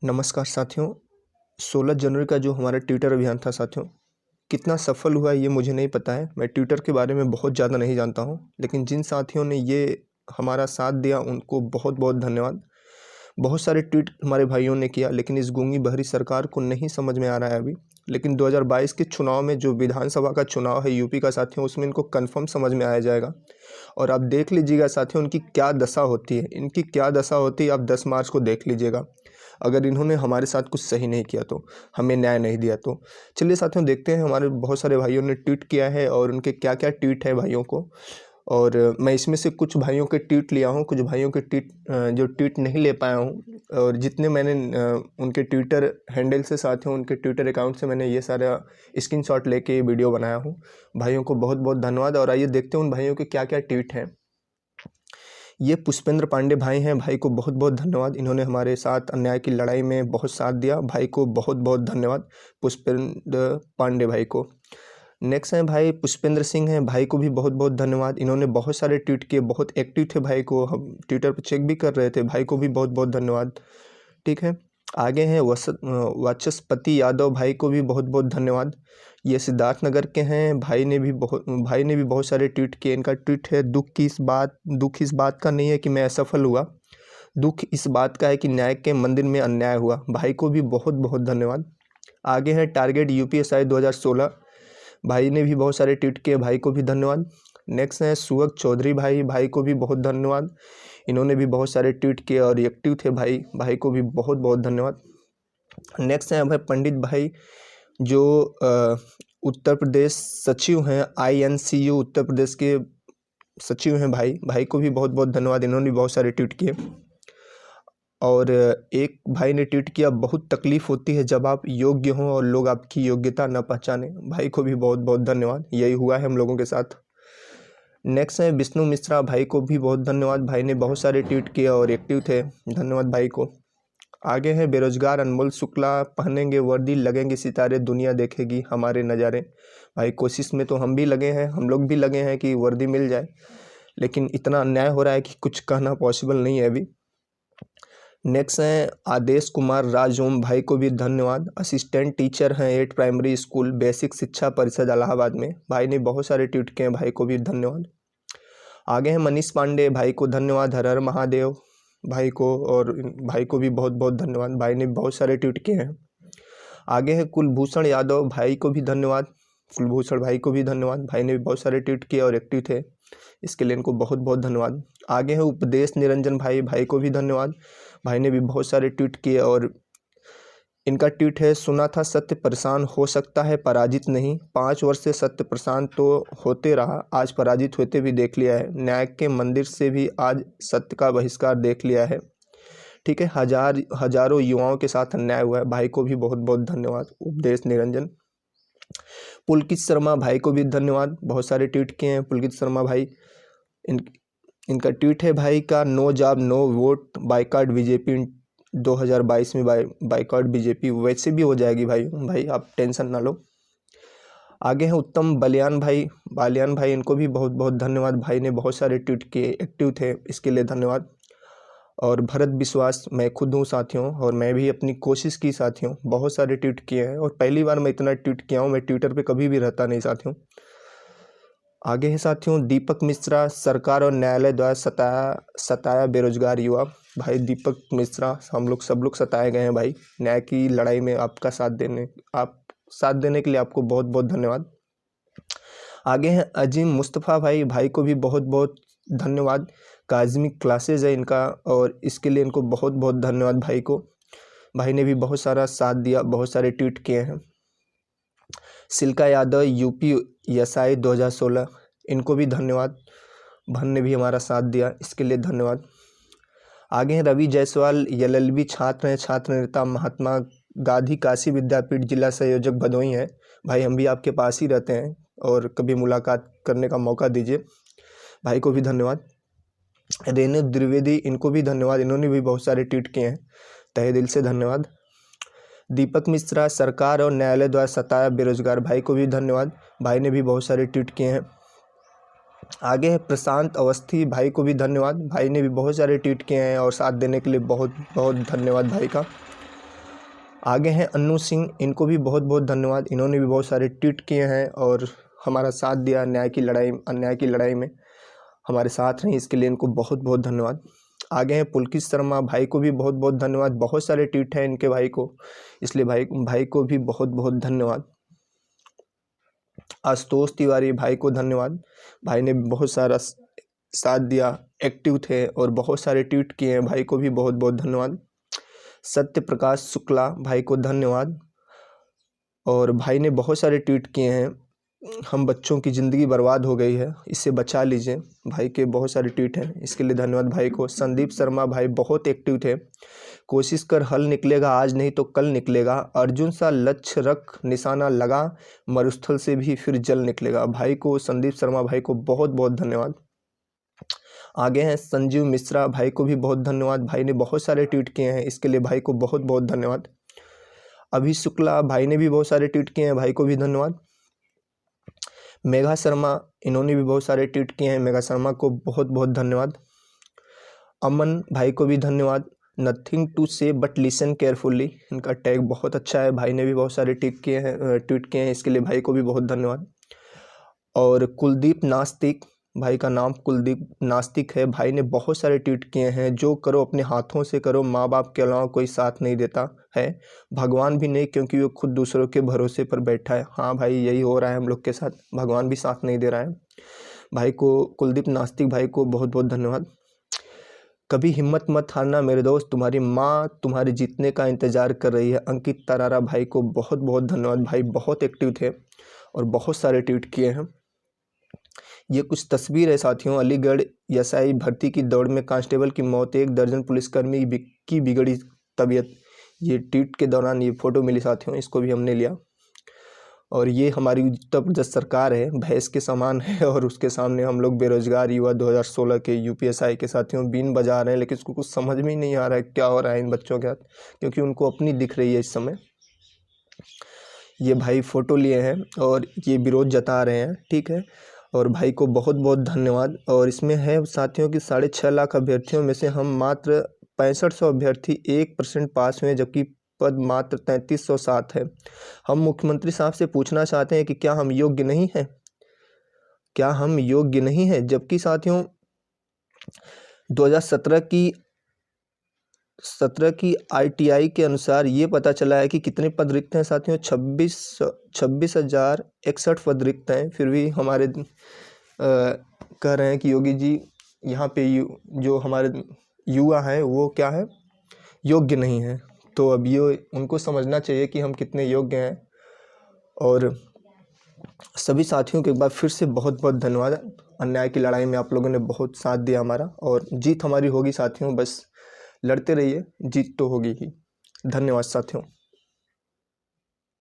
नमस्कार साथियों। 16 जनवरी का जो हमारा ट्विटर अभियान था साथियों, कितना सफल हुआ ये मुझे नहीं पता है। मैं ट्विटर के बारे में बहुत ज़्यादा नहीं जानता हूँ, लेकिन जिन साथियों ने ये हमारा साथ दिया उनको बहुत बहुत धन्यवाद। बहुत सारे ट्वीट हमारे भाइयों ने किया, लेकिन इस गूंगी बहरी सरकार को नहीं समझ में आ रहा है अभी। लेकिन 2022 के चुनाव में जो विधानसभा का चुनाव है यूपी का साथियों, उसमें इनको कन्फर्म समझ में आया जाएगा। और आप देख लीजिएगा साथियों, उनकी क्या दशा होती है, इनकी क्या दशा होती है, आप 10 मार्च को देख लीजिएगा। अगर इन्होंने हमारे साथ कुछ सही नहीं किया तो, हमें न्याय नहीं दिया तो। चलिए साथियों, देखते हैं हमारे बहुत सारे भाइयों ने ट्वीट किया है और उनके क्या क्या ट्वीट है भाइयों को। और मैं इसमें से कुछ भाइयों के ट्वीट लिया हूँ, कुछ भाइयों के ट्वीट जो ट्वीट नहीं ले पाया हूँ। और जितने मैंने उनके ट्विटर हैंडल से साथियों, उनके ट्विटर अकाउंट से मैंने ये सारा स्क्रीनशॉट लेके वीडियो बनाया हूँ। भाइयों को बहुत बहुत धन्यवाद। और आइए देखते हैं उन भाइयों के क्या क्या ट्वीट हैं। ये पुष्पेंद्र पांडे भाई हैं, भाई को बहुत बहुत धन्यवाद। इन्होंने हमारे साथ अन्याय की लड़ाई में बहुत साथ दिया, भाई को बहुत बहुत धन्यवाद पुष्पेंद्र पांडे भाई को। नेक्स्ट है भाई पुष्पेंद्र सिंह हैं, भाई को भी बहुत बहुत धन्यवाद। इन्होंने बहुत सारे ट्वीट किए, बहुत एक्टिव थे भाई को, हम ट्विटर पर चेक भी कर रहे थे। भाई को भी बहुत बहुत धन्यवाद। ठीक है, आगे हैं वाचस्पति यादव, भाई को भी बहुत बहुत धन्यवाद। ये सिद्धार्थनगर के हैं, भाई ने भी बहुत सारे ट्वीट किए। इनका ट्वीट है, दुख इस बात का नहीं है कि मैं असफल हुआ, दुख इस बात का है कि न्याय के मंदिर में अन्याय हुआ। भाई को भी बहुत बहुत धन्यवाद। आगे है टारगेट यूपीएसआई 2016, भाई ने भी बहुत सारे ट्वीट किए, भाई को भी धन्यवाद। नेक्स्ट है सुवक चौधरी भाई, भाई को भी बहुत धन्यवाद। इन्होंने भी बहुत सारे ट्वीट किए और एक्टिव थे भाई, भाई को भी बहुत बहुत धन्यवाद। नेक्स्ट है भाई पंडित भाई, जो उत्तर प्रदेश सचिव हैं, INCU उत्तर प्रदेश के सचिव हैं भाई, भाई को भी बहुत बहुत धन्यवाद। इन्होंने भी बहुत सारे ट्वीट किए। और एक भाई ने ट्वीट किया, बहुत तकलीफ होती है जब आप योग्य हों और लोग आपकी योग्यता न पहचाने। भाई को भी बहुत बहुत धन्यवाद, यही हुआ है हम लोगों के साथ। नेक्स्ट है विष्णु मिश्रा, भाई को भी बहुत धन्यवाद। भाई ने बहुत सारे ट्वीट किए और एक्टिव थे, धन्यवाद भाई को। आगे है बेरोजगार अनमोल शुक्ला, पहनेंगे वर्दी लगेंगे सितारे, दुनिया देखेगी हमारे नज़ारे। भाई कोशिश में तो हम भी लगे हैं, हम लोग भी लगे हैं कि वर्दी मिल जाए, लेकिन इतना अन्याय हो रहा है कि कुछ कहना पॉसिबल नहीं है अभी। नेक्स्ट हैं आदेश कुमार राजोम, भाई को भी धन्यवाद। असिस्टेंट टीचर हैं 8 प्राइमरी स्कूल बेसिक शिक्षा परिषद इलाहाबाद में, भाई ने बहुत सारे ट्वीट किए हैं, भाई को भी धन्यवाद। आगे हैं मनीष पांडे, भाई को धन्यवाद। हर हर महादेव भाई को, और भाई को भी बहुत बहुत धन्यवाद, भाई ने बहुत सारे ट्वीट किए हैं। आगे है कुलभूषण यादव, भाई को भी धन्यवाद। कुलभूषण भाई को भी धन्यवाद, भाई ने भी बहुत सारे ट्वीट किए और एक्टिव थे, इसके लिए इनको बहुत बहुत धन्यवाद। आगे है उपदेश निरंजन भाई, भाई को भी धन्यवाद। भाई ने भी बहुत सारे ट्वीट किए और इनका ट्वीट है, सुना था सत्य परेशान हो सकता है पराजित नहीं, 5 वर्ष से सत्य परेशान तो होते रहा, आज पराजित होते भी देख लिया है। न्याय के मंदिर से भी आज सत्य का बहिष्कार देख लिया है। ठीक है, हजारों युवाओं के साथ अन्याय हुआ है। भाई को भी बहुत बहुत धन्यवाद उपदेश निरंजन। पुलकित शर्मा, भाई को भी धन्यवाद, बहुत सारे ट्वीट किए हैं पुलकित शर्मा भाई। इनका ट्वीट है, भाई का no job no vote, boycott BJP 2022 में, बाइकआउट बीजेपी वैसे भी हो जाएगी भाई आप टेंशन ना लो। आगे हैं उत्तम बालियान भाई, इनको भी बहुत बहुत धन्यवाद। भाई ने बहुत सारे ट्वीट किए, एक्टिव थे, इसके लिए धन्यवाद। और भरत विश्वास, मैं खुद हूँ साथियों, और मैं भी अपनी कोशिश की साथियों, बहुत सारे ट्वीट किए हैं और पहली बार मैं इतना ट्वीट किया हूँ, मैं ट्विटर पे कभी भी रहता नहीं साथियों। आगे है साथियों दीपक मिश्रा, सरकार और न्यायालय द्वारा सताया बेरोजगार युवा। भाई दीपक मिश्रा, सब लोग सताए गए हैं भाई, न्याय की लड़ाई में आप साथ देने के लिए आपको बहुत बहुत धन्यवाद। आगे हैं अजीम मुस्तफ़ा भाई, भाई को भी बहुत बहुत धन्यवाद। काज़मिक क्लासेज है इनका, और इसके लिए इनको बहुत बहुत धन्यवाद भाई को। भाई ने भी बहुत सारा साथ दिया, बहुत सारे ट्वीट किए हैं। सिल्का यादव UPSI 2016, इनको भी धन्यवाद, भाई ने भी हमारा साथ दिया, इसके लिए धन्यवाद। आगे हैं रवि जायसवाल, LLB छात्र हैं, छात्र नेता, महात्मा गांधी काशी विद्यापीठ, जिला संयोजक भदोही हैं। भाई हम भी आपके पास ही रहते हैं और कभी मुलाकात करने का मौका दीजिए, भाई को भी धन्यवाद। रेणु द्विवेदी, इनको भी धन्यवाद, इन्होंने भी बहुत सारे ट्वीट किए हैं, तहे दिल से धन्यवाद। दीपक मिश्रा, सरकार और न्यायालय द्वारा सताया बेरोजगार, भाई को भी धन्यवाद, भाई ने भी बहुत सारे ट्वीट किए हैं। आगे है प्रशांत अवस्थी, भाई को भी धन्यवाद, भाई ने भी बहुत सारे ट्वीट किए हैं और साथ देने के लिए बहुत बहुत धन्यवाद भाई का। आगे हैं अन्नू सिंह, इनको भी बहुत बहुत धन्यवाद। इन्होंने भी बहुत सारे ट्वीट किए हैं और हमारा साथ दिया अन्याय की लड़ाई में हमारे साथ रहे, इसके लिए इनको बहुत बहुत धन्यवाद। आगे हैं पुलकित शर्मा, भाई को भी बहुत बहुत धन्यवाद। बहुत सारे ट्वीट हैं इनके भाई को, इसलिए भाई को भी बहुत बहुत धन्यवाद। आशुतोष तिवारी, भाई को धन्यवाद। भाई ने बहुत सारा साथ दिया, एक्टिव थे और बहुत सारे ट्वीट किए हैं, भाई को भी बहुत बहुत धन्यवाद। सत्य प्रकाश शुक्ला, भाई को धन्यवाद। और भाई ने बहुत सारे ट्वीट किए हैं, हम बच्चों की ज़िंदगी बर्बाद हो गई है, इससे बचा लीजिए। भाई के बहुत सारे ट्वीट हैं, इसके लिए धन्यवाद भाई को। संदीप शर्मा, भाई बहुत एक्टिव थे। कोशिश कर हल निकलेगा, आज नहीं तो कल निकलेगा। अर्जुन सा लक्ष्य रख, निशाना लगा, मरुस्थल से भी फिर जल निकलेगा। भाई को, संदीप शर्मा भाई को बहुत बहुत धन्यवाद। आगे हैं संजीव मिश्रा, भाई को भी बहुत धन्यवाद। भाई ने बहुत सारे ट्वीट किए हैं, इसके लिए भाई को बहुत बहुत धन्यवाद। अभी शुक्ला, भाई ने भी बहुत सारे ट्वीट किए हैं, भाई को भी धन्यवाद। मेघा शर्मा, इन्होंने भी बहुत सारे ट्वीट किए हैं, मेघा शर्मा को बहुत बहुत धन्यवाद। अमन, भाई को भी धन्यवाद। नथिंग टू से बट लिसन केयरफुली, इनका टैग बहुत अच्छा है। भाई ने भी बहुत सारे ट्वीट किए हैं, इसके लिए भाई को भी बहुत धन्यवाद। और कुलदीप नास्तिक, भाई का नाम कुलदीप नास्तिक है। भाई ने बहुत सारे ट्वीट किए हैं, जो करो अपने हाथों से करो, माँ बाप के अलावा कोई साथ नहीं देता है, भगवान भी नहीं, क्योंकि वो खुद दूसरों के भरोसे पर बैठा है। हाँ भाई, यही हो रहा है हम लोग के साथ, भगवान भी साथ नहीं दे रहा है। भाई को, कुलदीप नास्तिक भाई को बहुत बहुत धन्यवाद। कभी हिम्मत मत हारना मेरे दोस्त, तुम्हारी माँ तुम्हारे जीतने का इंतज़ार कर रही है। अंकित तरारा, भाई को बहुत बहुत धन्यवाद। भाई बहुत एक्टिव थे और बहुत सारे ट्वीट किए हैं। ये कुछ तस्वीर है साथियों, अलीगढ़ एसआई भर्ती की दौड़ में कांस्टेबल की मौत, 1 दर्जन पुलिसकर्मी की बिगड़ी तबीयत। ये ट्वीट के दौरान ये फ़ोटो मिली साथियों, इसको भी हमने लिया। और ये हमारी उत्तर प्रदेश सरकार है, भैंस के समान है, और उसके सामने हम लोग बेरोजगार युवा 2016 के यूपीएसआई के साथियों बीन बजा रहे हैं, लेकिन उसको कुछ समझ में ही नहीं आ रहा है क्या हो रहा है इन बच्चों के साथ, क्योंकि उनको अपनी दिख रही है इस समय। ये भाई फ़ोटो लिए हैं और ये विरोध जता रहे हैं, ठीक है। और भाई को बहुत बहुत धन्यवाद। और इसमें है साथियों कि 6.5 लाख अभ्यर्थियों में से हम मात्र 6500 अभ्यर्थी 1% पास हुए, जबकि पद मात्र 3307 है। हम मुख्यमंत्री साहब से पूछना चाहते हैं कि क्या हम योग्य नहीं हैं, क्या हम योग्य नहीं हैं? जबकि साथियों 2017 की ITI के अनुसार ये पता चला है कि कितने पद रिक्त हैं साथियों, 26,061 पद रिक्त हैं। फिर भी हमारे कह रहे हैं कि योगी जी यहाँ पे जो हमारे युवा हैं वो क्या है, योग्य नहीं है। तो अब ये उनको समझना चाहिए कि हम कितने योग्य हैं। और सभी साथियों को एक बार फिर से बहुत बहुत धन्यवाद। अन्याय की लड़ाई में आप लोगों ने बहुत साथ दिया हमारा, और जीत हमारी होगी साथियों, बस लड़ते रहिए, जीत तो होगी ही। धन्यवाद साथियों।